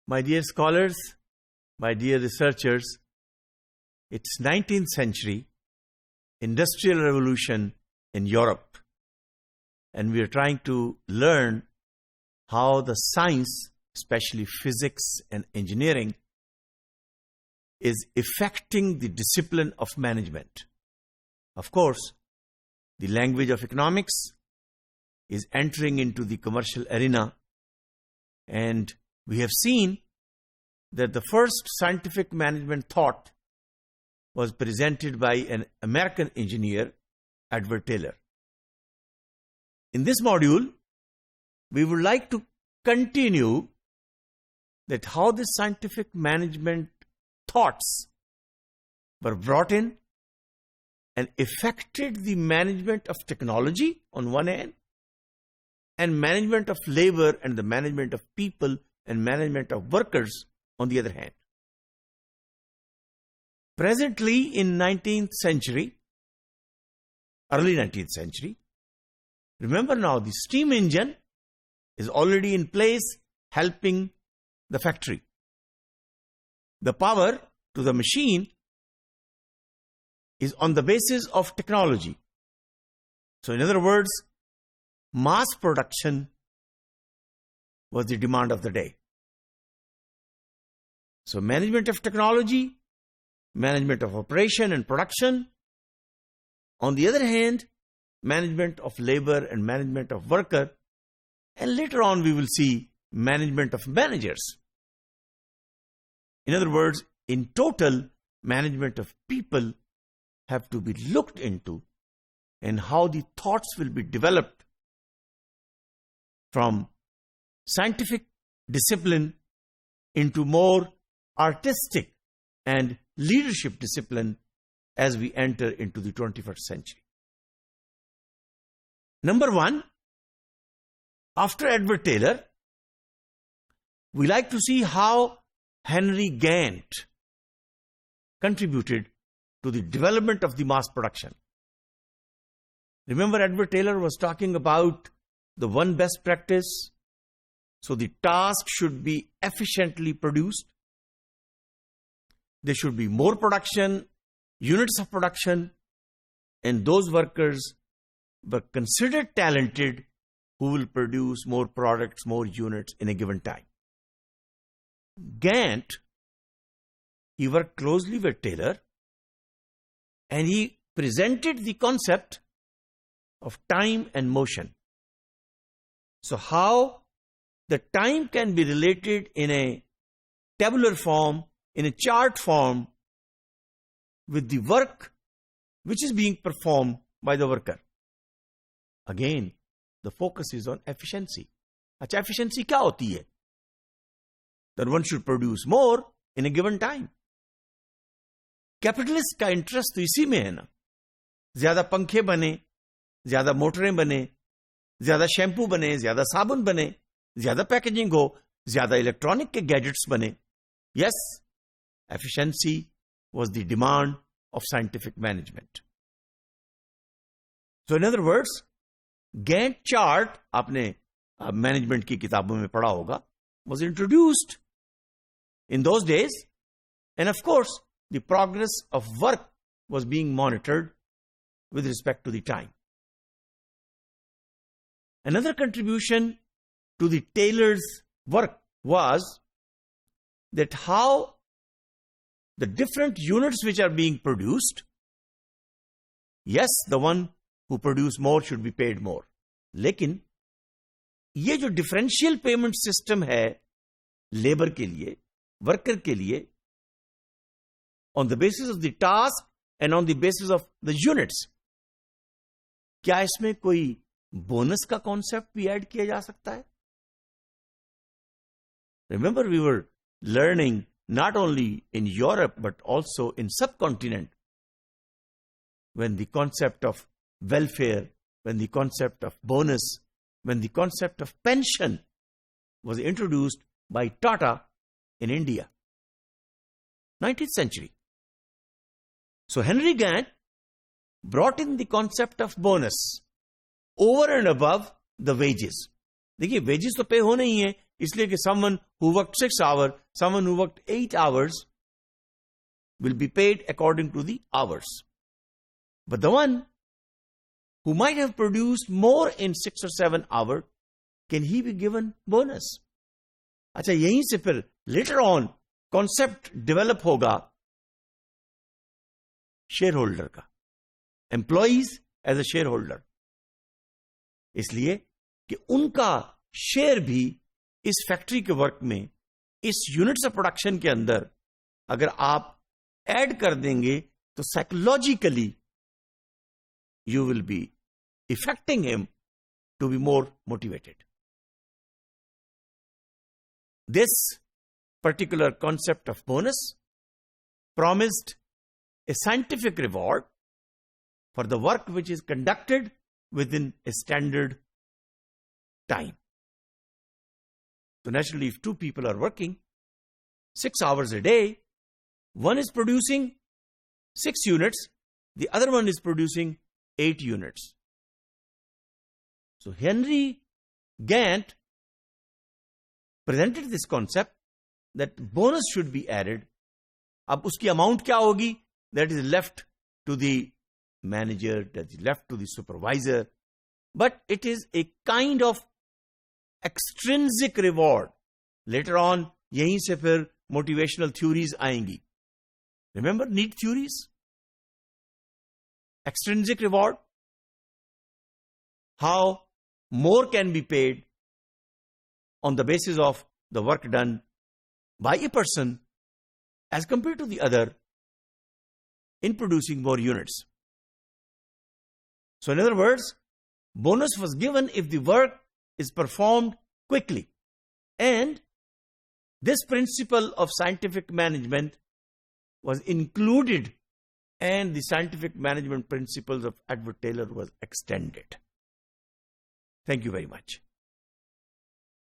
My dear scholars, my dear researchers, it's 19th century, industrial revolution in Europe, and we are trying to learn how the science, especially physics and engineering, is affecting the discipline of management. Of course, the language of economics is entering into the commercial arena, and we have seen that the first scientific management thought was presented by an American engineer, Edward Taylor. In this module, we would like to continue that how the scientific management thoughts were brought in and affected the management of technology on one hand, and management of labor and the management of people and management of workers on the other hand. Presently in 19th century, early 19th century, remember now the steam engine is already in place helping the factory. The power to the machine is on the basis of technology. So in other words, mass production was the demand of the day. So management of technology, management of operation and production. On the other hand, management of labor and management of worker. And later on we will see management of managers. In other words, in total, management of people have to be looked into, and how the thoughts will be developed from scientific discipline into more artistic and leadership discipline as we enter into the 21st century. Number one, after Edward Taylor, we like to see how Henry Gantt contributed to the development of the mass production. Remember, Edward Taylor was talking about the one best practice. So the task should be efficiently produced. There should be more production, units of production, and those workers were considered talented who will produce more products, more units in a given time. Gantt, he worked closely with Taylor, and he presented the concept of time and motion. So how the time can be related in a tabular form, in a chart form, with the work which is being performed by the worker. Again, the focus is on efficiency. अच्छा, efficiency क्या होती है? That one should produce more in a given time. Capitalist का interest तो इसी में है ना. ज्यादा पंखे बने, ज्यादा मोटरें बने, ज्यादा शैम्पू बने, ज्यादा साबुन बने, ज्यादा पैकेजिंग हो, ज्यादा इलेक्ट्रॉनिक के गैजेट्स बने. Yes, efficiency was the demand of scientific management. So in other words, Gantt chart, आपने मैनेजमेंट की किताबों में पढ़ा होगा, was introduced in those days, and of course the progress of work was being monitored with respect to the time. Another contribution to the Taylor's work was that how the different units which are being produced, yes, the one who produce more should be paid more. लेकिन ये जो differential payment system है labour के लिए, worker के लिए, on the basis of the task and on the basis of the units, क्या इसमें कोई बोनस का कॉन्सेप्ट भी ऐड किया जा सकता है? Remember, we were learning not only in Europe but also in subcontinent when the concept of welfare, when the concept of bonus, when the concept of pension was introduced by Tata in India. 19th century. So Henry Gantt brought in the concept of bonus over and above the wages. देखिए, wages तो पे होने ही हैं, इसलिए कि someone who worked 6 hours, someone who worked 8 hours will be paid according to the hours. But the one who might have produced more in 6 or 7 hours, can he be given bonus? अच्छा, यहीं से फिर later on concept develop होगा shareholder का, employees as a shareholder. इसलिए कि उनका share भी इस फैक्ट्री के वर्क में, इस यूनिट्स ऑफ प्रोडक्शन के अंदर अगर आप ऐड कर देंगे तो psychologically you will be affecting him to be more motivated. This particular concept of bonus promised a scientific reward for the work which is conducted within a standard time. So naturally, if two people are working 6 hours a day, one is producing 6 units, the other one is producing 8 units. So Henry Gantt presented this concept that bonus should be added. अब उसकी amount क्या होगी? That is left to the manager, that is left to the supervisor. But it is a kind of extrinsic reward. Later on, यहीं से फिर motivational theories आएंगी. Remember need theories? Extrinsic reward, how more can be paid on the basis of the work done by a person as compared to the other in producing more units. So in other words, bonus was given if the work is performed quickly. And this principle of scientific management was included, and the scientific management principles of Edward Taylor was extended. Thank you very much.